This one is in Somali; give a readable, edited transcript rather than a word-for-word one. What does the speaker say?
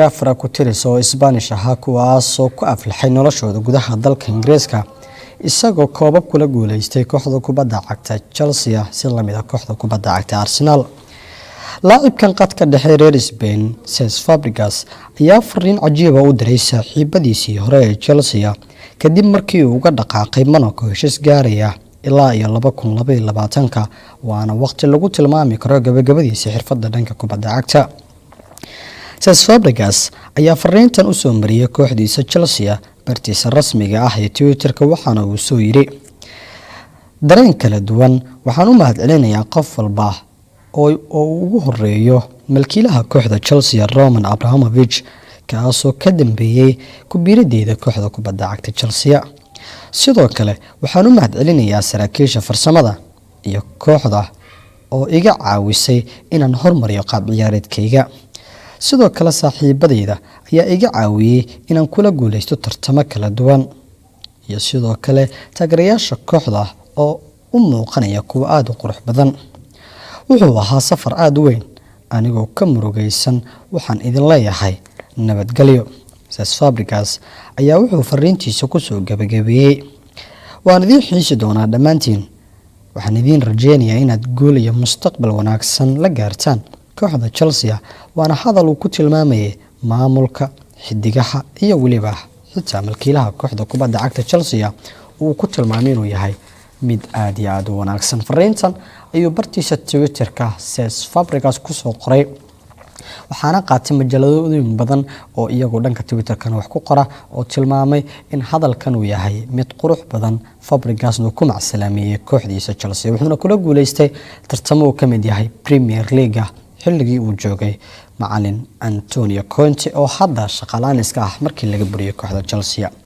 ciyaartooy afar ku tirsan oo Isbaanish ah kuwaas oo ku aflaxay noloshooda gudaha dalka Ingiriiska isagoo koobab kula guuleystay kooxda kubadda cagta Chelsea si la mid ah kooxda kubadda cagta Arsenal. لاعبkan qadka dhexe reer Spain Cesc Fabregas ayaa fariin cajiib ah u diray saaxiibadiisii hore ee Chelsea kadib markii uu uga dhaqaaqay Monaco heshiis gaaraya ilaa 2022 waana waqti lagu tilmaami karo gabagabadiisa xirfadda dhanka kubadda cagta. Cesc Fabregas ayaa fariintan u soo mariyay kooxdiisa Chelsea bartiisa rasmiga ah ee Twitter-ka waxaana uu soo yiri dareen kala duwan waxaan u mahadcelinayaa qof walba oo ugu horeeyo malkiilaha kooxda Chelsea Roman Abramovich kaasoo ka dambeeyay ku biirideeda kooxda kubadda cagta Chelsea. sidoo kale waxaan u mahadcelinayaa saraakiisha farsamada iyo kooxda oo iga caawisay inaan hormariyo qaab ciyaareedkayga. sidoo kale saaxiibadeyda ayaa iga caawiyay inaan kula guuleysto tartamo kala duwan iyo sidoo kale taageerayaasha kooxda oo u muuqanaya kuwa aad u qurux badan. wuxuu ahaa safar aad u weyn anigoo ka murugaysan waxaan idin leeyahay nabadgelyo. Cesc Fabregas ayaa wuxuu fariintiisa ku soo gabagabeeyay waan idin xiisi doonaa dhammaantiin waxaan idin rajeynayaa inaad guul iyo mustaqbal wanaagsan la gaartaan kooxda Chelsea waana hadal uu ku tilmaamayay maamulka xidigaha iyo waliba xitaa malkiilaha kooxda kubadda cagta Chelsea uu ku tilmaamay inuu yahay mid aad iyo aad u wanaagsan. fariintan ayuu bartiisa Twitter-ka Cesc Fabregas ku soo qoray waxaana qaatay majalladooyin badan oo iyagu dhanka Twitter-kan wax ku qora oo tilmaamay in hadalkan uu yahay mid qurux badan. Fabregas uu ku macsalaameeyay kooxdiisa Chelsea wuxuuna kula guuleystay tartamo uu ka mid yahay Premier League xilligii uu joogay macallin Antonio Conte oo hadda shaqaalaaniska ah markii laga buriyay kooxda Chelsea.